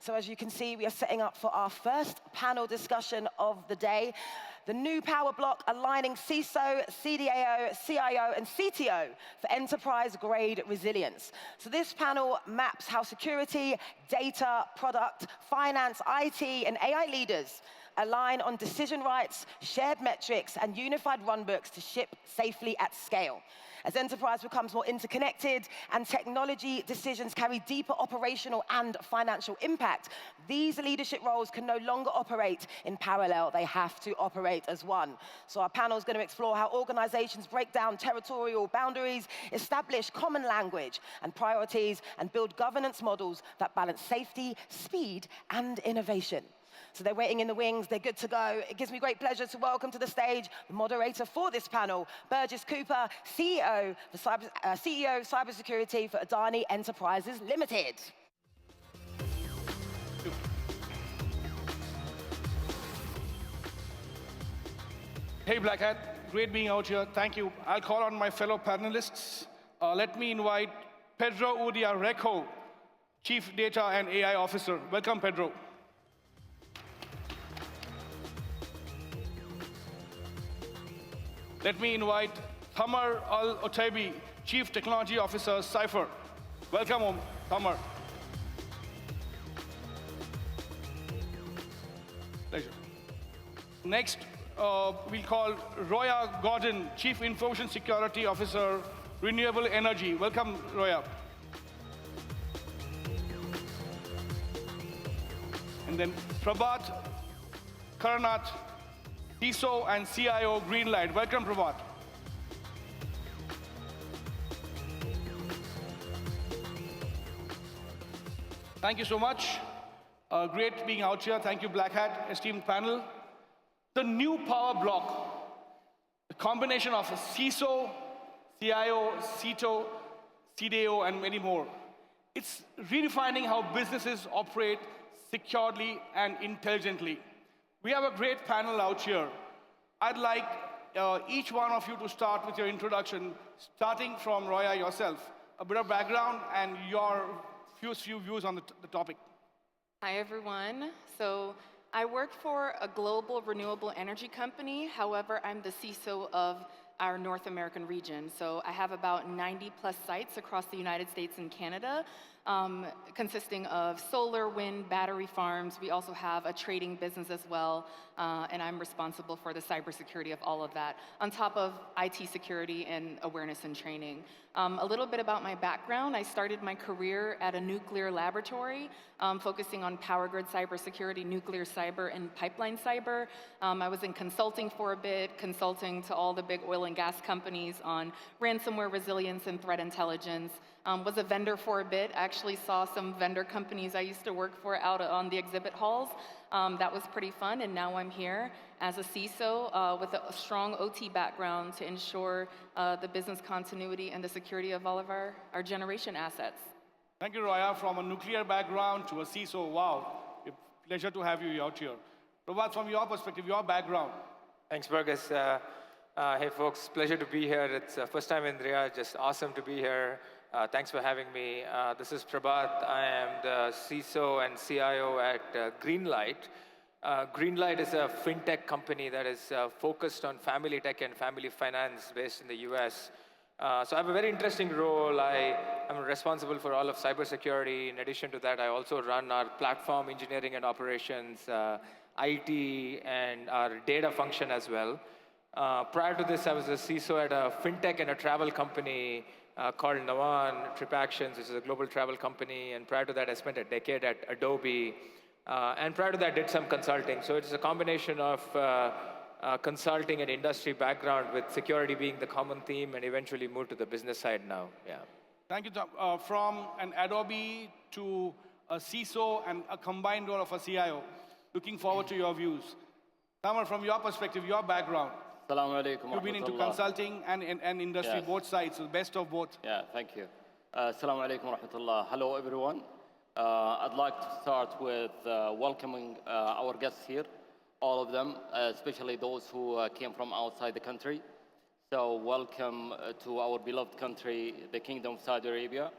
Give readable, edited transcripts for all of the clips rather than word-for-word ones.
So as you can see, we are setting up for our first panel discussion of the day. The new power block aligning CISO, CDAO, CIO, and CTO for enterprise-grade resilience. So this panel maps how security, data, product, finance, IT, and AI leaders align on decision rights, shared metrics, and unified runbooks to ship safely at scale. As enterprise becomes more interconnected and technology decisions carry deeper operational and financial impact, these leadership roles can no longer operate in parallel. They have to operate as one. So our panel is going to explore how organizations break down territorial boundaries, establish common language and priorities, and build governance models that balance safety, speed, and innovation. So they're waiting in the wings, they're good to go. It gives me great pleasure to welcome to the stage the moderator for this panel, Burgess Cooper, CEO Cybersecurity for Adani Enterprises Ltd. Hey, Black Hat, great being out here. Thank you. I'll call on my fellow panelists. Let me invite Pedro Uria-Recio, Chief Data and AI Officer. Welcome, Pedro. Let me invite Thamer AlOtaibi, Chief Technology Officer, Cipher. Welcome home, Thamer. Pleasure. Next, we'll call Roya Gordon, Chief Information Security Officer, Renewable Energy. Welcome, Roya. And then Prabhath Karanth, CISO and CIO, Greenlight. Welcome, Prabhath. Thank you so much. Great being out here. Thank you, Black Hat, esteemed panel. The new power block, the combination of a CISO, CIO, CTO, CDAO, and many more. It's redefining how businesses operate securely and intelligently. We have a great panel out here. I'd like each one of you to start with your introduction, starting from Roya yourself. A bit of background and your few views on the topic. Hi, everyone. So I work for a global renewable energy company. However, I'm the CISO of our North American region. So I have about 90+ sites across the United States and Canada, consisting of solar, wind, battery farms. We also have a trading business as well, and I'm responsible for the cybersecurity of all of that, on top of IT security and awareness and training. A little bit about my background. I started my career at a nuclear laboratory, focusing on power grid cybersecurity, nuclear cyber, and pipeline cyber. I was in consulting for a bit, consulting to all the big oil and gas companies on ransomware resilience and threat intelligence. Was a vendor for a bit, actually saw some vendor companies I used to work for out on the exhibit halls. That was pretty fun, and now I'm here as a CISO with a strong OT background to ensure the business continuity and the security of all of our generation assets. Thank you, Roya. From a nuclear background to a CISO, wow. A pleasure to have you out here. Prabhath, from your perspective, your background. Thanks, Burgess. Hey, folks, pleasure to be here. It's first time in Riyadh, just awesome to be here. Thanks for having me. This is Prabhath. I am the CISO and CIO at Greenlight. Greenlight is a fintech company that is focused on family tech and family finance based in the US. So I have a very interesting role. I'm responsible for all of cybersecurity. In addition to that, I also run our platform engineering and operations, IT, and our data function as well. Prior to this, I was a CISO at a fintech and a travel company called Navan Trip Actions, which is a global travel company. And prior to that, I spent a decade at Adobe. And prior to that, did some consulting. So it's a combination of consulting and industry background, with security being the common theme, and eventually moved to the business side now. Yeah. Thank you, Tom. From an Adobe to a CISO and a combined role of a CIO. Looking forward to your views. Thamer, from your perspective, your background. Assalamu alaikum. You've been into consulting and industry, yes. Both sides, so the best of both. Yeah, thank you. Assalamu alaikum wa rahmatullah. Hello, everyone. I'd like to start with welcoming our guests here, all of them, especially those who came from outside the country. So welcome to our beloved country, the Kingdom of Saudi Arabia.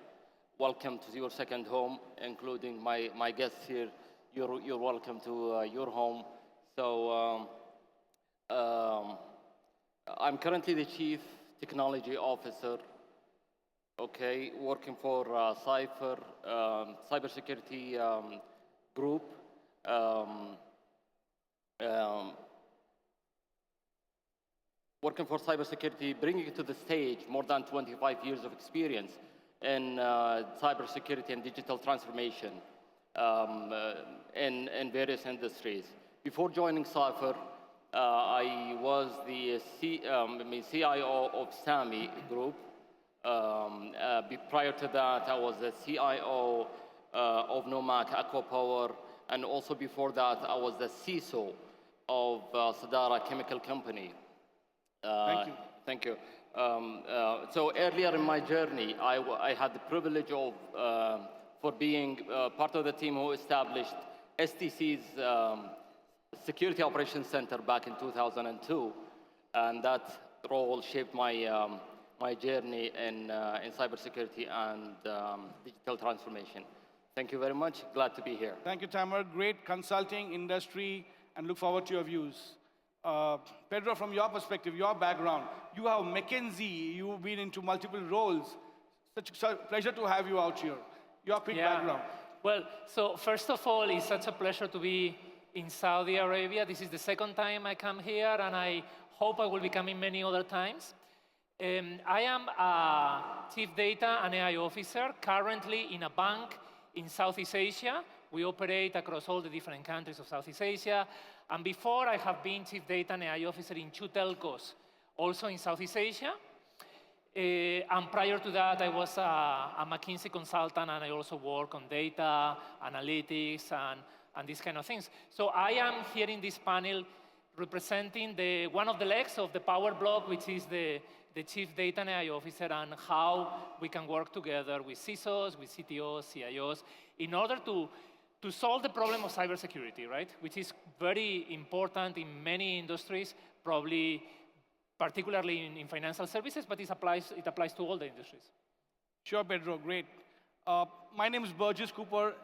welcome to your second home, including my guests here. You're welcome to your home. So I'm currently the Chief Technology Officer, okay, working for Cipher, Cybersecurity Group. Working for cybersecurity, bringing it to the stage more than 25 years of experience in cybersecurity and digital transformation in various industries. Before joining Cipher, I was the CIO of SAMI Group. Prior to that, I was the CIO of Nomac Aqua Power, and also before that, I was the CISO of Sadara Chemical Company. Thank you. Thank you. So earlier in my journey, I had the privilege of for being part of the team who established STC's Security Operations Center back in 2002, and that role shaped my my journey in cybersecurity and digital transformation. Thank you very much. Glad to be here. Thank you, Thamer. Great consulting industry, and look forward to your views. Pedro, from your perspective, your background, you have McKinsey, you've been into multiple roles. Such a pleasure to have you out here. Your quick background. Well, so first of all, it's such a pleasure to be in Saudi Arabia. This is the second time I come here, and I hope I will be coming many other times. I am a Chief Data and AI Officer, currently in a bank in Southeast Asia. We operate across all the different countries of Southeast Asia. And before, I have been Chief Data and AI Officer in 2 telcos, also in Southeast Asia. And prior to that, I was a McKinsey consultant, and I also work on data, analytics, and these kind of things. So I am here in this panel representing one of the legs of the Power Bloc, which is the Chief Data and AI Officer, and how we can work together with CISOs, with CTOs, CIOs, in order to solve the problem of cybersecurity, right? Which is very important in many industries, probably particularly in financial services, but it applies to all the industries. Sure, Pedro, great. My name is Burgess Cooper.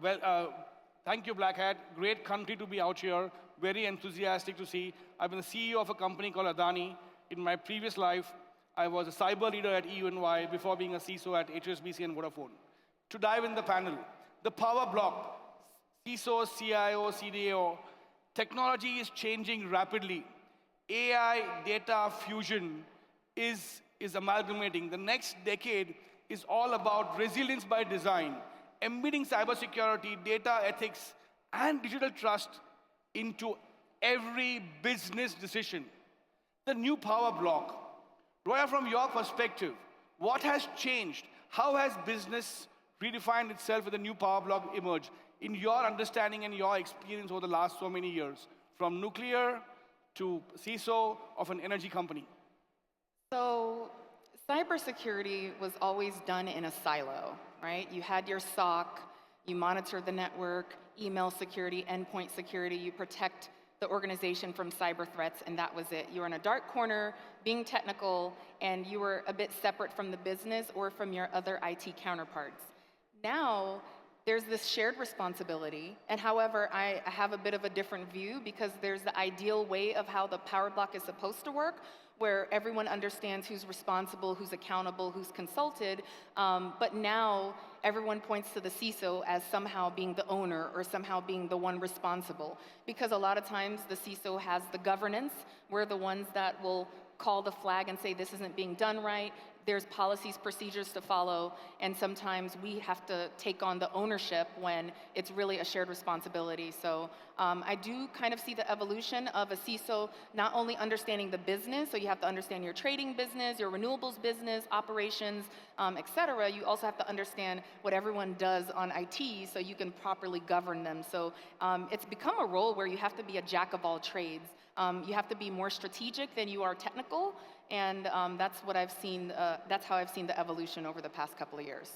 Well, thank you, Black Hat. Great country to be out here. Very enthusiastic to see. I've been the CEO of a company called Adani. In my previous life, I was a cyber leader at EY before being a CISO at HSBC and Vodafone. To dive in the panel, the Power Bloc, CISO, CIO, CDAO, technology is changing rapidly. AI data fusion is amalgamating. The next decade is all about resilience by design, embedding cybersecurity, data ethics, and digital trust into every business decision. The new Power Bloc. Roya, from your perspective, what has changed? How has business redefined itself with the new Power Bloc emerged? In your understanding and your experience over the last so many years, from nuclear to CISO of an energy company? So cybersecurity was always done in a silo, right? You had your SOC, you monitor the network, email security, endpoint security, you protect the organization from cyber threats, and that was it. You were in a dark corner, being technical, and you were a bit separate from the business or from your other IT counterparts. Now, there's this shared responsibility, and however, I have a bit of a different view because there's the ideal way of how the Power Bloc is supposed to work, where everyone understands who's responsible, who's accountable, who's consulted, but now everyone points to the CISO as somehow being the owner or somehow being the one responsible. Because a lot of times the CISO has the governance. We're the ones that will call the flag and say this isn't being done right. There's policies, procedures to follow, and sometimes we have to take on the ownership when it's really a shared responsibility. So I do kind of see the evolution of a CISO not only understanding the business, so you have to understand your trading business, your renewables business, operations, et cetera. You also have to understand what everyone does on IT so you can properly govern them. So it's become a role where you have to be a jack of all trades. You have to be more strategic than you are technical, and that's what I've seen. That's how I've seen the evolution over the past couple of years.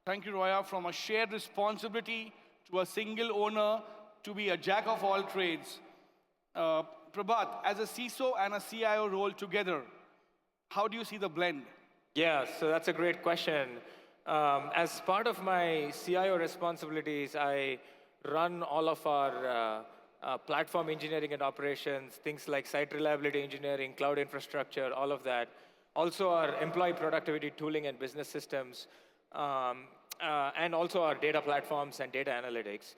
Thank you, Roya. From a shared responsibility to a single owner to be a jack of all trades. Prabhath, as a CISO and a CIO role together, how do you see the blend? Yeah, so that's a great question. As part of my CIO responsibilities, I run all of our platform engineering and operations, things like site reliability engineering, cloud infrastructure, all of that. Also our employee productivity tooling and business systems, and also our data platforms and data analytics.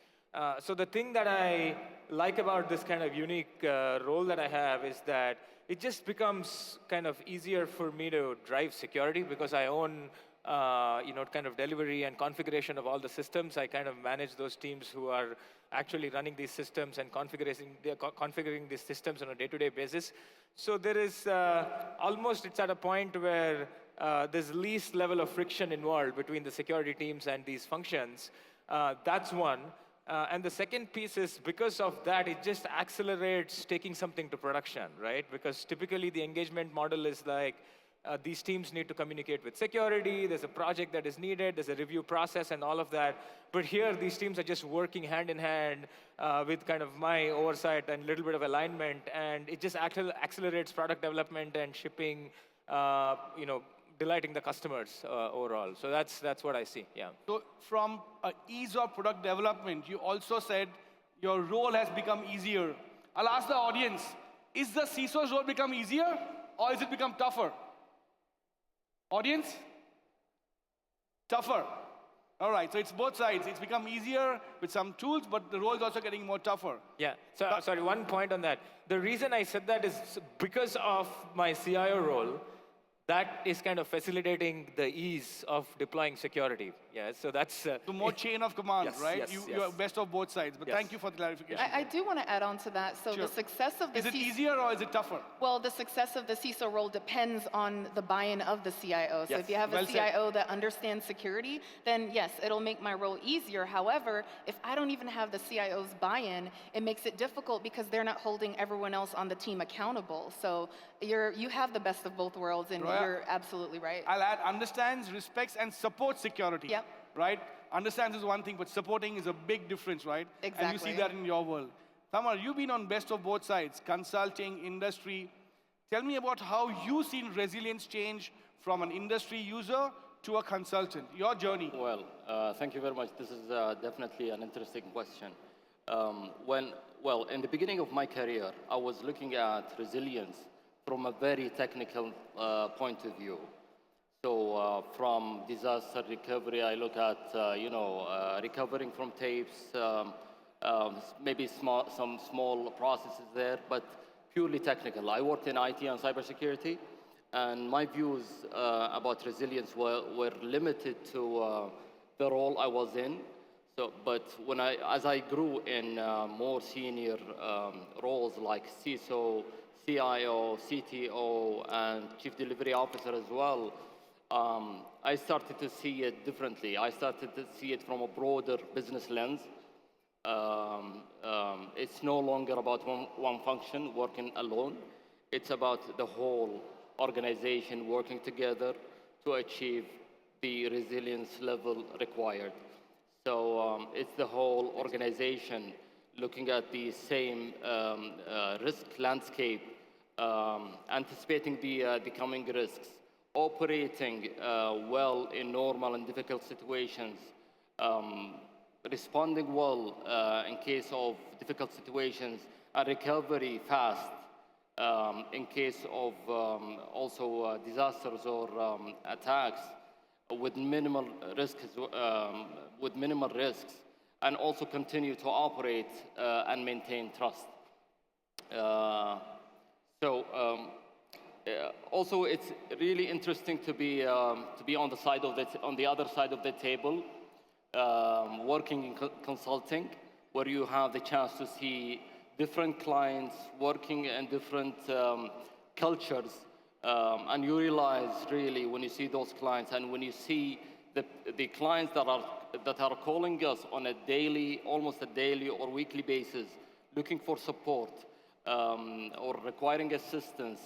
So the thing that I like about this kind of unique role that I have is that it just becomes kind of easier for me to drive security because I own kind of delivery and configuration of all the systems. I kind of manage those teams who are actually running these systems and configuring these systems on a day-to-day basis. So there is almost, it's at a point where there's least level of friction involved between the security teams and these functions. That's one. And the second piece is because of that, it just accelerates taking something to production, right? Because typically the engagement model is like, these teams need to communicate with security, there's a project that is needed, there's a review process and all of that. But here, these teams are just working hand in hand with kind of my oversight and a little bit of alignment, and it just accelerates product development and shipping, delighting the customers overall. So that's what I see, yeah. So from ease of product development, you also said your role has become easier. I'll ask the audience, is the CISO's role become easier or is it become tougher? Audience? Tougher. All right, so it's both sides. It's become easier with some tools, but the role is also getting more tougher. Yeah, so sorry, one point on that. The reason I said that is because of my CIO role, that is kind of facilitating the ease of deploying security. Yeah, so that's... so more chain of command, yes, right? Yes, You're best of both sides, but thank you for the clarification. I do want to add on to that. So the success of the Is it easier or is it tougher? Well, the success of the CISO role depends on the buy-in of the CIO. So if you have a CIO that understands security, then yes, it'll make my role easier. However, if I don't even have the CIO's buy-in, it makes it difficult because they're not holding everyone else on the team accountable. So you have the best of both worlds, and you're absolutely right. I'll add understands, respects, and supports security. Yep. Right? Understands is one thing, but supporting is a big difference, right? Exactly. And you see that in your world. Thamer, you've been on best of both sides, consulting, industry. Tell me about how you've seen resilience change from an industry user to a consultant, your journey. Well, thank you very much. This is definitely an interesting question. In the beginning of my career, I was looking at resilience from a very technical point of view. So from disaster recovery, I look at, recovering from tapes, maybe some small processes there, but purely technical. I worked in IT and cybersecurity, and my views about resilience were limited to the role I was in. So, but as I grew in more senior roles like CISO, CIO, CTO, and Chief Delivery Officer as well, I started to see it differently. I started to see it from a broader business lens. It's no longer about one function working alone. It's about the whole organization working together to achieve the resilience level required. So it's the whole organization looking at the same risk landscape, anticipating the coming risks, operating well in normal and difficult situations, responding well in case of difficult situations, and recovery fast in case of also disasters or attacks with minimal risks, and also continue to operate and maintain trust. Also, it's really interesting to be on the other side of the table, working in consulting, where you have the chance to see different clients working in different cultures, and you realize really when you see those clients and when you see the clients that are calling us on almost a daily or weekly basis, looking for support or requiring assistance.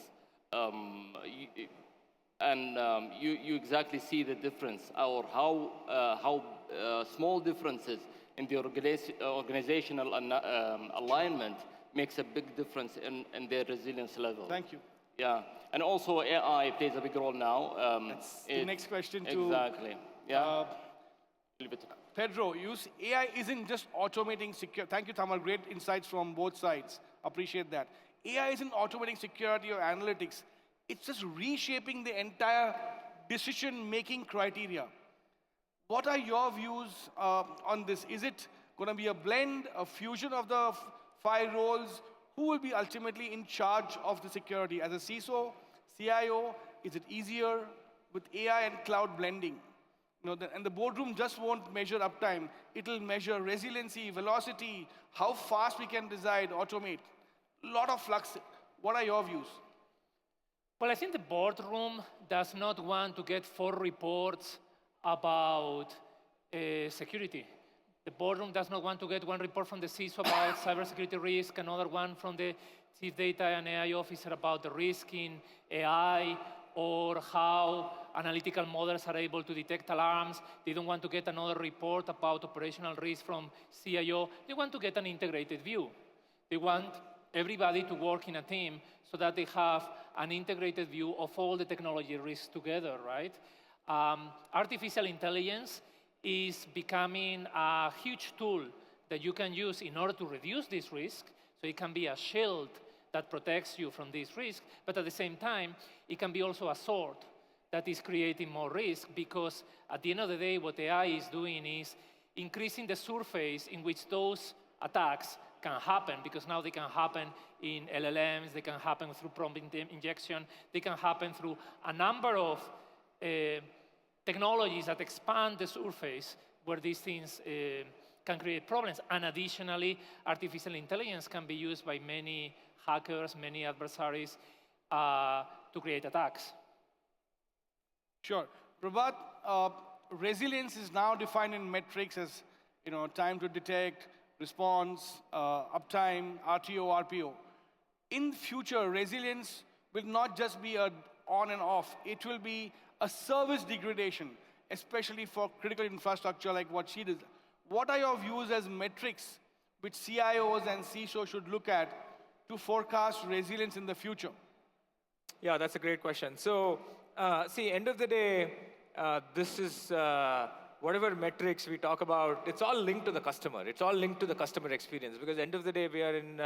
You exactly see the difference, or how small differences in the organizational alignment makes a big difference in their resilience level. Thank you. Yeah, and also AI plays a big role now. That's the next question too. Exactly. Yeah. Leave it. Pedro, AI isn't just automating security. Thank you, Thamer. Great insights from both sides. Appreciate that. AI isn't automating security or analytics. It's just reshaping the entire decision-making criteria. What are your views on this? Is it going to be a blend, a fusion of the five roles? Who will be ultimately in charge of the security? As a CISO, CIO, is it easier with AI and cloud blending? And the boardroom just won't measure uptime. It'll measure resiliency, velocity, how fast we can decide, automate. A lot of flux. What are your views? Well, I think the boardroom does not want to get 4 reports about security. The boardroom does not want to get one report from the CISO about cybersecurity risk, another one from the Chief Data and AI Officer about the risk in AI, or how analytical models are able to detect alarms. They don't want to get another report about operational risk from CIO. They want to get an integrated view. They want everybody to work in a team so that they have an integrated view of all the technology risks together, right? Artificial intelligence is becoming a huge tool that you can use in order to reduce this risk. So it can be a shield that protects you from this risk, but at the same time, it can be also a sword that is creating more risk, because at the end of the day, what AI is doing is increasing the surface in which those attacks can happen, because now they can happen in LLMs, they can happen through prompt injection, they can happen through a number of technologies that expand the surface where these things can create problems. And additionally, artificial intelligence can be used by many hackers, many adversaries to create attacks. Sure. Prabhath, resilience is now defined in metrics as time to detect, response, uptime, RTO, RPO. In future, resilience will not just be a on and off. It will be a service degradation, especially for critical infrastructure like what she does. What are your views as metrics which CIOs and CISOs should look at to forecast resilience in the future? Yeah, that's a great question. So, see, end of the day, this is whatever metrics we talk about, it's all linked to the customer. It's all linked to the customer experience, because end of the day, we are in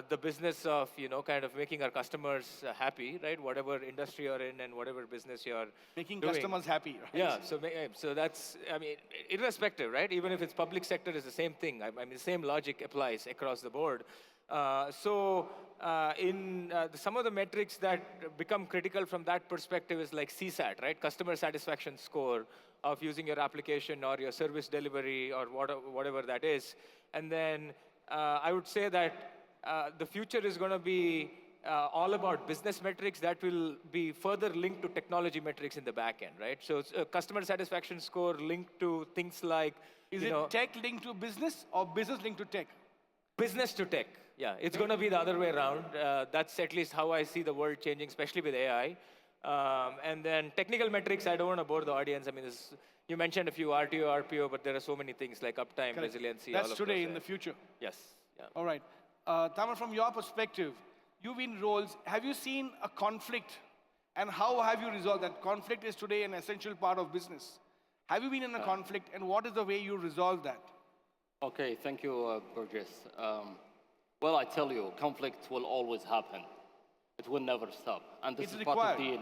the business of kind of making our customers happy, right? Whatever industry you're in and whatever business you're making doing. Customers happy, right? Yeah, so that's, I mean, irrespective, right? Even if it's public sector, it's the same thing. I mean, the same logic applies across the board. Some of the metrics that become critical from that perspective is like CSAT, right? Customer satisfaction score of using your application or your service delivery or whatever that is. And then I would say that the future is going to be all about business metrics that will be further linked to technology metrics in the back end, right? So it's a customer satisfaction score linked to things like, Is it tech linked to business or business linked to tech? Business to tech. Yeah, it's going to be the other way around. That's at least how I see the world changing, especially with AI. And then technical metrics, I don't want to bore the audience. I mean, you mentioned a few RTO, RPO, but there are so many things like uptime, Correct. resiliency. That's all of today those, in the future. Yes. Yeah. All right. Thamer, from your perspective, you've been in roles. Have you seen a conflict? And how have you resolved that? Conflict is today an essential part of business. Have you been in a conflict, and what is the way you resolve that? Okay, thank you, Burgess. Well, I tell you, conflict will always happen. It will never stop. And this It's is part of required.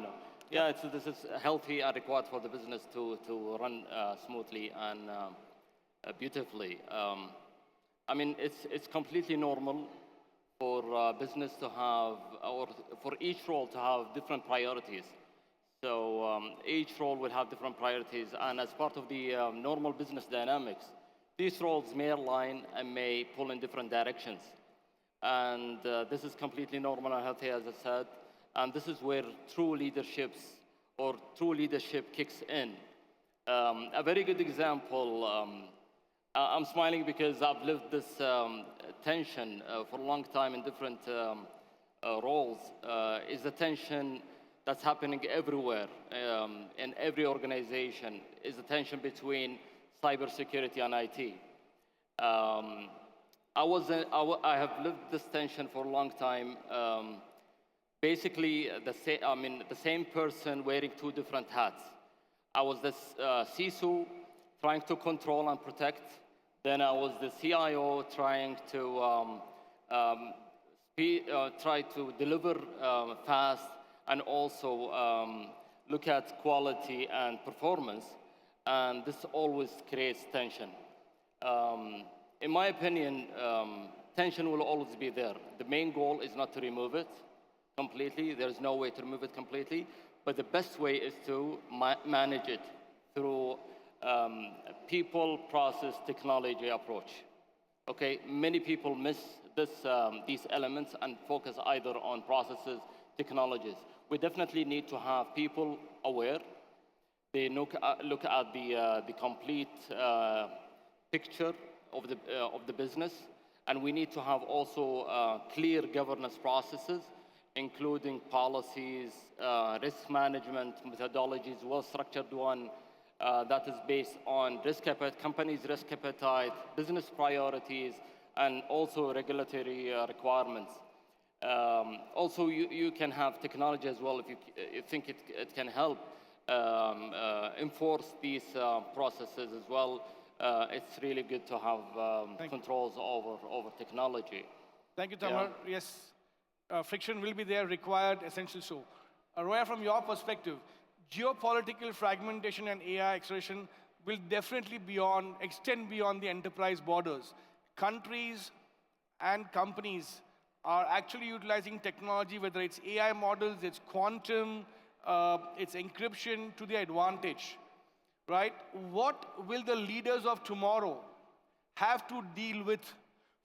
the, this is healthy and required for the business to run smoothly and beautifully. I mean, it's completely normal for business to have, or for each role to have different priorities. So each role will have different priorities, and as part of the normal business dynamics, these roles may align and may pull in different directions. And this is completely normal and healthy, as I said, and this is where true leadership kicks in. A very good example, I'm smiling because I've lived this tension for a long time in different roles, is the tension that's happening everywhere, in every organization, is the tension between cybersecurity and IT. I have lived this tension for a long time. Basically, the same person wearing two different hats. I was the CISO trying to control and protect. Then I was the CIO trying to try to deliver fast and also look at quality and performance. And this always creates tension. In my opinion, tension will always be there. The main goal is not to remove it completely. There's no way to remove it completely. But the best way is to manage it through people, process, technology approach. Okay, many people miss these elements and focus either on processes, technologies. We definitely need to have people aware. They look at the complete picture of the business, and we need to have also clear governance processes, including policies, risk management methodologies, well-structured one that is based on risk appetite, companies' risk appetite, business priorities, and also regulatory requirements. Also, you can have technology as well if you think it can help enforce these processes as well. It's really good to have controls over technology. Thank you, Thamer. Yeah. Yes, friction will be there, required, essential so. Roya, from your perspective, geopolitical fragmentation and AI acceleration will definitely extend beyond the enterprise borders. Countries and companies are actually utilizing technology, whether it's AI models, it's quantum, it's encryption, to their advantage, right? What will the leaders of tomorrow have to deal with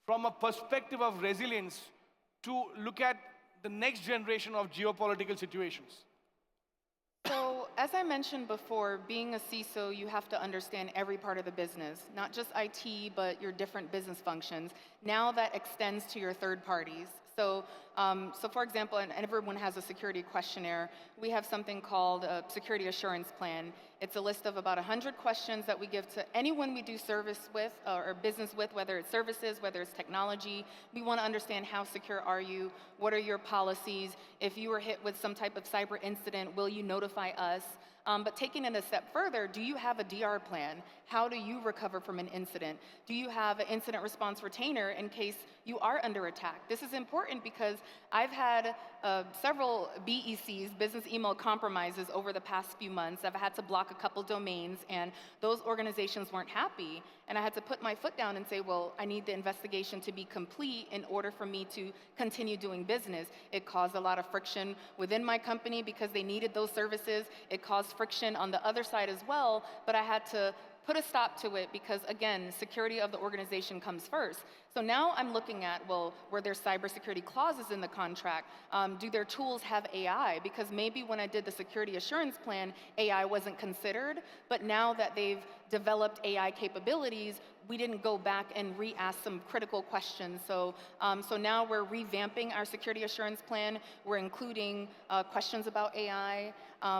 from a perspective of resilience to look at the next generation of geopolitical situations? So, as I mentioned before, being a CISO, you have to understand every part of the business, not just IT, but your different business functions. Now that extends to your third parties. So for example, and everyone has a security questionnaire, we have something called a security assurance plan. It's a list of about 100 questions that we give to anyone we do service with or business with, whether it's services, whether it's technology. We want to understand how secure are you, what are your policies, if you were hit with some type of cyber incident, will you notify us? But taking it a step further, do you have a DR plan? How do you recover from an incident? Do you have an incident response retainer in case you are under attack? This is important because I've had several BECs, business email compromises, over the past few months. I've had to block a couple domains, and those organizations weren't happy. And I had to put my foot down and say, well, I need the investigation to be complete in order for me to continue doing business. It caused a lot of friction within my company because they needed those services. It caused friction on the other side as well, but I had to put a stop to it because, again, security of the organization comes first. So now I'm looking at, well, were there cybersecurity clauses in the contract? Do their tools have AI? Because maybe when I did the security assurance plan, AI wasn't considered, but now that they've developed AI capabilities, we didn't go back and re-ask some critical questions. So now we're revamping our security assurance plan. We're including questions about AI.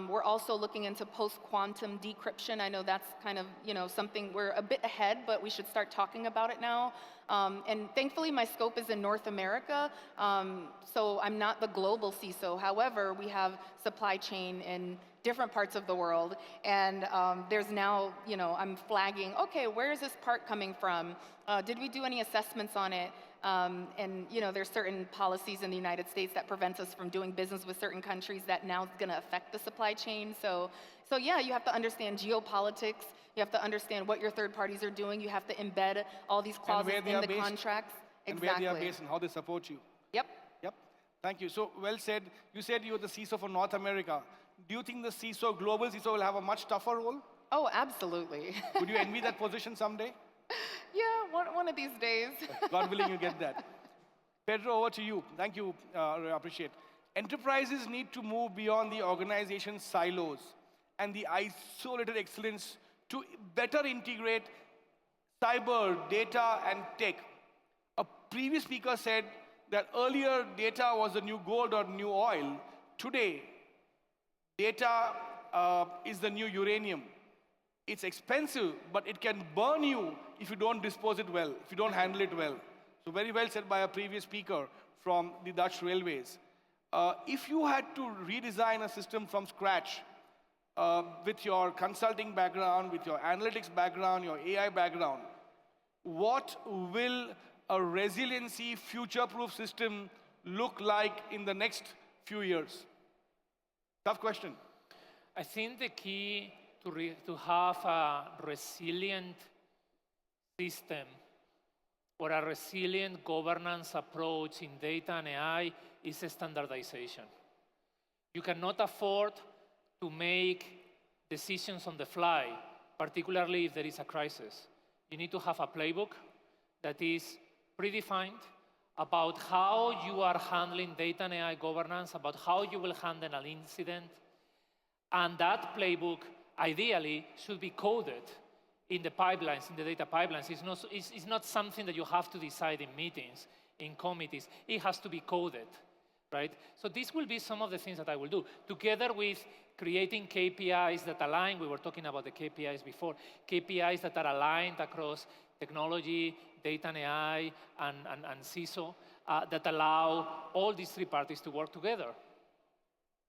We're also looking into post-quantum decryption. I know that's kind of something we're a bit ahead, but we should start talking about it now. And thankfully, my scope is in North America, so I'm not the global CISO. However, we have supply chain in different parts of the world, and there's now, I'm flagging, okay, where is this part coming from? Did we do any assessments on it? And there's certain policies in the United States that prevent us from doing business with certain countries that now is going to affect the supply chain. So yeah, you have to understand geopolitics. You have to understand what your third parties are doing. You have to embed all these clauses in the contracts. And where they are based and how they support you. Yep. Yep. Thank you. So well said. You said you're the CISO for North America. Do you think the CISO, global CISO, will have a much tougher role? Oh, absolutely. Would you envy that position someday? Yeah, one of these days. God willing, you get that. Pedro, over to you. Thank you. I appreciate. Enterprises need to move beyond the organization's silos and the isolated excellence to better integrate cyber, data, and tech. A previous speaker said that earlier data was the new gold or new oil. Today, data is the new uranium. It's expensive, but it can burn you if you don't dispose it well, if you don't handle it well. So very well said by a previous speaker from the Dutch Railways. If you had to redesign a system from scratch, with your consulting background, with your analytics background, your AI background, what will a resiliency, future-proof system look like in the next few years? Tough question. I think the key to have a resilient system or a resilient governance approach in data and AI is standardization. You cannot afford to make decisions on the fly, particularly if there is a crisis. You need to have a playbook that is predefined about how you are handling data and AI governance, about how you will handle an incident. And that playbook, ideally, should be coded in the pipelines, in the data pipelines. It's not something that you have to decide in meetings, in committees. It has to be coded, right? So this will be some of the things that I will do, together with creating KPIs that align. We were talking about the KPIs before. KPIs that are aligned across technology, data and AI, and CISO, that allow all these three parties to work together.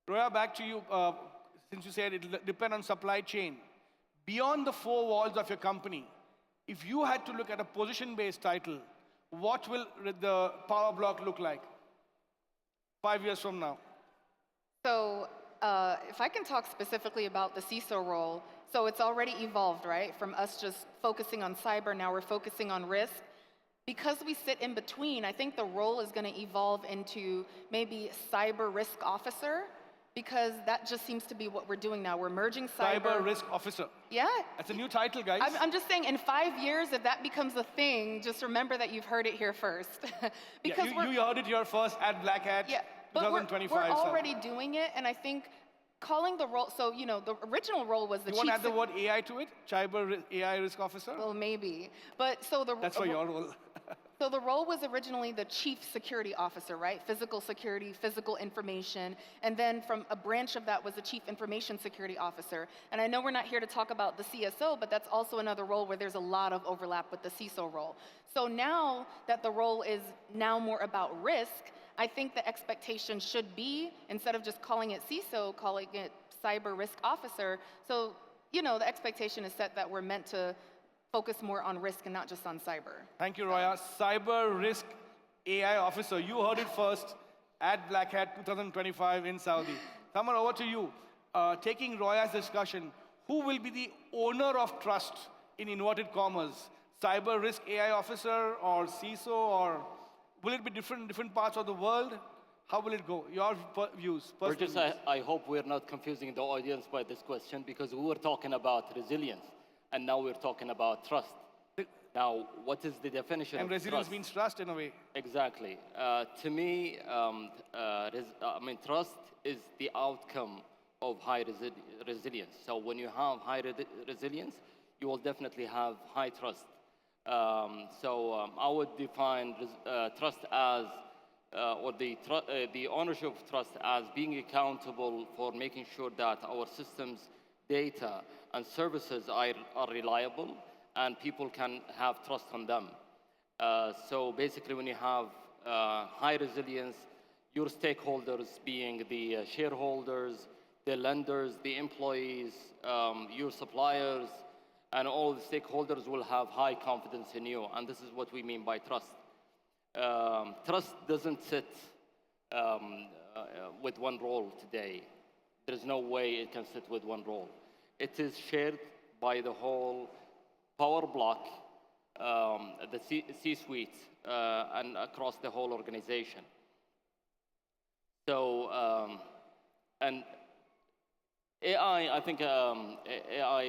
Roya, back to you. Since you said it will depend on supply chain, beyond the four walls of your company, if you had to look at a position-based title, what will the Power Block look like 5 years from now? So if I can talk specifically about the CISO role, so it's already evolved, right? From us just focusing on cyber, now we're focusing on risk. Because we sit in between, I think the role is going to evolve into maybe cyber risk officer, because that just seems to be what we're doing now. We're merging Cyber risk officer. Yeah. That's a new title, guys. I'm just saying, in 5 years, if that becomes a thing, just remember that you've heard it here first. Because you heard it here first at Black Hat, yeah, 2025. But we're already doing it, and I think calling the role, so, the original role was the chief... You want to add the word AI to it? Cyber AI risk officer? Well, maybe. But so That's for your role. So the role was originally the chief security officer, right? Physical security, physical information. And then from a branch of that was the chief information security officer. And I know we're not here to talk about the CSO, but that's also another role where there's a lot of overlap with the CISO role. So now that the role is now more about risk, I think the expectation should be, instead of just calling it CISO, calling it cyber risk officer. So, the expectation is set that we're meant to focus more on risk and not just on cyber. Thank you, Roya. Cyber risk AI officer. You heard it first at Black Hat 2025 in Saudi. Thamer, over to you. Taking Roya's discussion, who will be the owner of trust in inverted commas? Cyber risk AI officer or CISO, or will it be different parts of the world? How will it go? Your views. Burgess, I hope we're not confusing the audience by this question, because we were talking about resilience. And now we're talking about trust. Now, what is the definition of trust? And resilience means trust in a way. Exactly. To me, trust is the outcome of high resilience. So when you have high resilience, you will definitely have high trust. I would define trust as, or the ownership of trust as being accountable for making sure that our systems, data, and services are reliable, and people can have trust on them. So basically, when you have high resilience, your stakeholders being the shareholders, the lenders, the employees, your suppliers, and all the stakeholders will have high confidence in you. And this is what we mean by trust. Trust doesn't sit with one role today. There's no way it can sit with one role. It is shared by the whole Power Block, the C-suite, and across the whole organization. So, and AI, I think AI,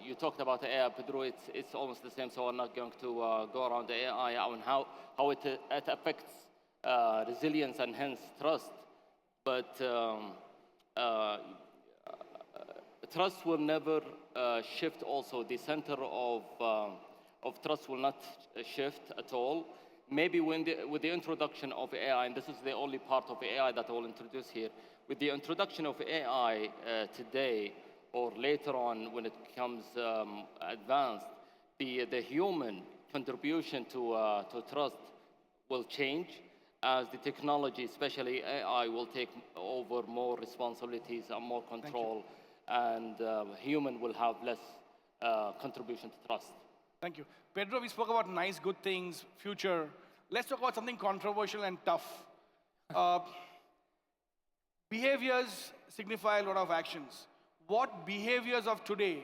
you talked about AI, Pedro, it's almost the same, so I'm not going to go around the AI and how it affects resilience and hence trust. But trust will never shift also. The center of trust will not shift at all. Maybe with the introduction of AI, and this is the only part of AI that I will introduce here, with the introduction of AI today or later on when it becomes advanced, the human contribution to trust will change as the technology, especially AI, will take over more responsibilities and more control. and human will have less contribution to trust. Thank you. Pedro, we spoke about nice, good things, future. Let's talk about something controversial and tough. Behaviors signify a lot of actions. What behaviors of today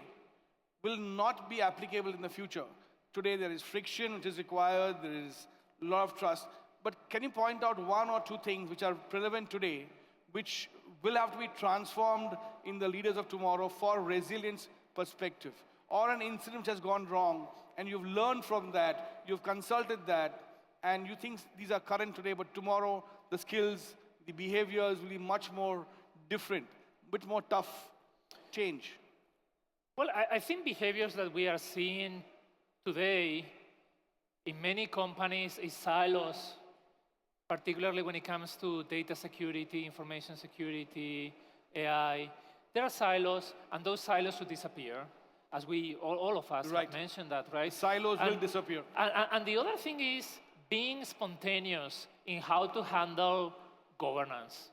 will not be applicable in the future? Today there is friction which is required, there is a lot of trust. But can you point out one or two things which are relevant today, which will have to be transformed in the leaders of tomorrow for resilience perspective? Or an incident which has gone wrong, and you've learned from that, you've consulted that, and you think these are current today, but tomorrow the skills, the behaviors will be much more different, a bit more tough change. Well, I think behaviors that we are seeing today in many companies is silos, particularly when it comes to data security, information security, AI. There are silos, and those silos will disappear, as we, all of us have mentioned that, right? Silos will disappear. And the other thing is being spontaneous in how to handle governance.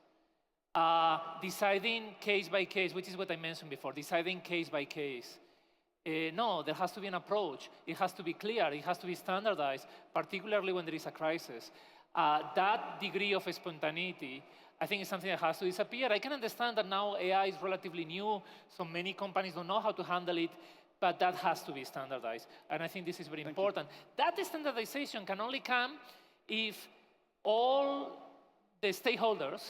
Deciding case by case, which is what I mentioned before, deciding case by case. No, there has to be an approach. It has to be clear. It has to be standardized, particularly when there is a crisis. That degree of spontaneity, I think, is something that has to disappear. I can understand that now AI is relatively new, so many companies don't know how to handle it, but that has to be standardized. And I think this is very important. That standardization can only come if all the stakeholders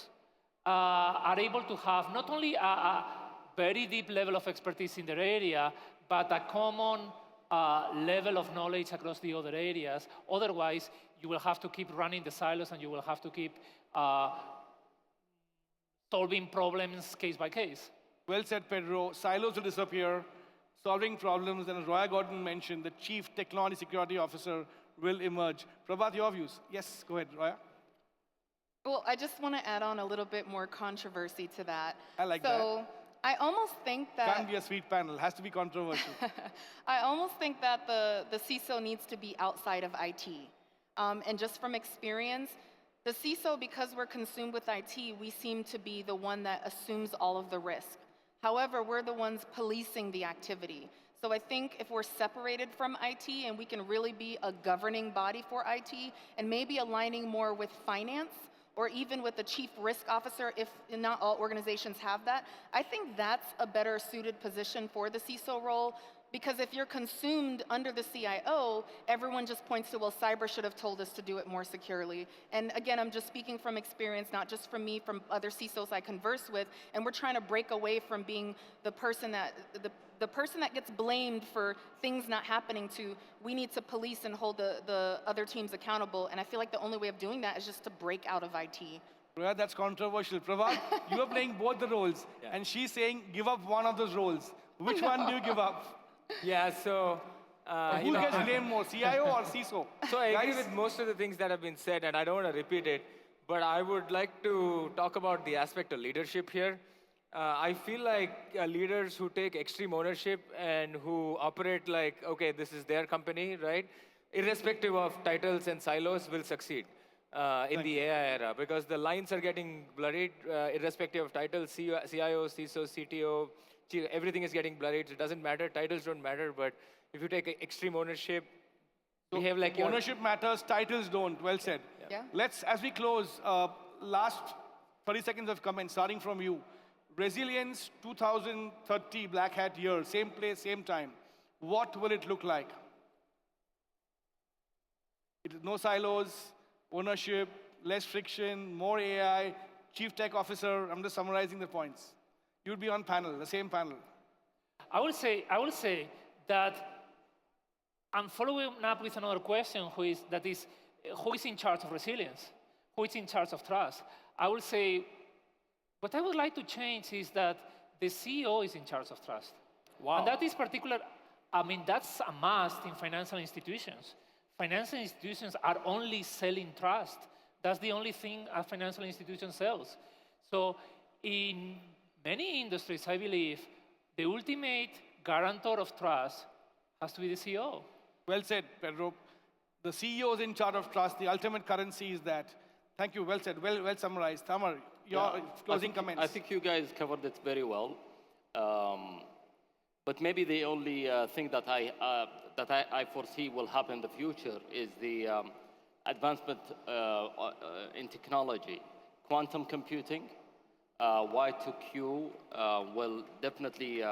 are able to have not only a very deep level of expertise in their area, but a common level of knowledge across the other areas. Otherwise, you will have to keep running the silos, and you will have to keep solving problems case by case. Well said, Pedro. Silos will disappear, solving problems, and as Roya Gordon mentioned, the Chief Technology Security Officer will emerge. Prabhath, your views? Yes, go ahead, Roya. Well, I just want to add on a little bit more controversy to that. I like that. So I almost think that... Can't be a sweet panel, has to be controversial. I almost think that the CISO needs to be outside of IT. And just from experience, the CISO, because we're consumed with IT, we seem to be the one that assumes all of the risk. However, we're the ones policing the activity. So I think if we're separated from IT and we can really be a governing body for IT and maybe aligning more with finance or even with the chief risk officer, if not all organizations have that, I think that's a better suited position for the CISO role. Because if you're consumed under the CIO, everyone just points to, well, cyber should have told us to do it more securely. And again, I'm just speaking from experience, not just from me, from other CISOs I converse with. And we're trying to break away from being the person that gets blamed for things not happening to, we need to police and hold the other teams accountable. And I feel like the only way of doing that is just to break out of IT. Roya, that's controversial. Prabhath, you are playing both the roles. Yeah. And she's saying, give up one of those roles. Which one do you give up? Yeah, so... who gets blamed more, CIO or CISO? So I agree with most of the things that have been said, and I don't want to repeat it, but I would like to talk about the aspect of leadership here. I feel like leaders who take extreme ownership and who operate like, okay, this is their company, right? Irrespective of titles and silos will succeed in the AI era, because the lines are getting blurred, irrespective of titles, CIO, CISO, CTO, everything is getting blurred. It doesn't matter. Titles don't matter. But if you take extreme ownership, behave like ownership matters. Titles don't. Well said. Yeah. Let's, as we close, last 30 seconds of comments, starting from you. Resilience 2030 Black Hat year, same place, same time. What will it look like? It is no silos, ownership, less friction, more AI, chief tech officer. I'm just summarizing the points. You'd be on panel, the same panel. I will say that I'm following up with another question, who is in charge of resilience? Who is in charge of trust? I will say, what I would like to change is that the CEO is in charge of trust. Wow. And that is particular, I mean, that's a must in financial institutions. Financial institutions are only selling trust. That's the only thing a financial institution sells. So in many industries, I believe, the ultimate guarantor of trust has to be the CEO. Well said, Pedro. The CEO is in charge of trust. The ultimate currency is that. Thank you. Well said. Well summarized. Thamer, your closing comments. I think you guys covered it very well. But maybe the only thing that I foresee will happen in the future is the advancement in technology. Quantum computing, Y2Q will definitely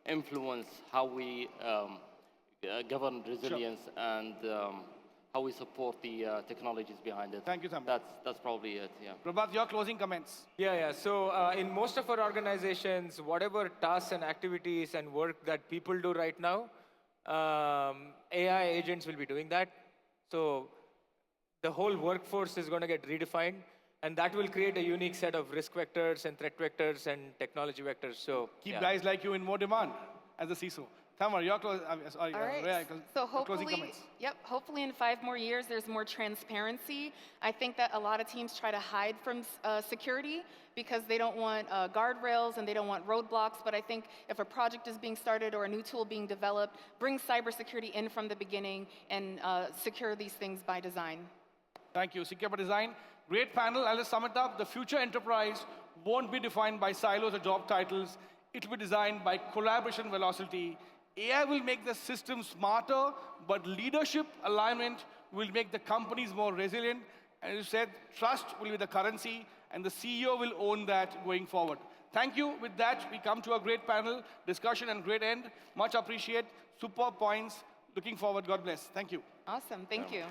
influence how we govern resilience and how we support the technologies behind it. Thank you, Thamer. That's probably it, yeah. Prabhath, your closing comments. Yeah. So in most of our organizations, whatever tasks and activities and work that people do right now, AI agents will be doing that. So the whole workforce is going to get redefined, and that will create a unique set of risk vectors and threat vectors and technology vectors. So Keep guys like you in more demand as a CISO. Thamer, your All right. Roya, So closing hopefully, comments. hopefully in 5 more years, there's more transparency. I think that a lot of teams try to hide from security because they don't want guardrails and they don't want roadblocks. But I think if a project is being started or a new tool being developed, bring cybersecurity in from the beginning and secure these things by design. Thank you. Secure by design. Great panel. I'll just sum it up. The future enterprise won't be defined by silos or job titles. It will be designed by collaboration velocity. AI will make the system smarter, but leadership alignment will make the companies more resilient. And as you said, trust will be the currency, and the CEO will own that going forward. Thank you. With that, we come to a great panel discussion and great end. Much appreciate. Super points. Looking forward. God bless. Thank you. Awesome. Thank you.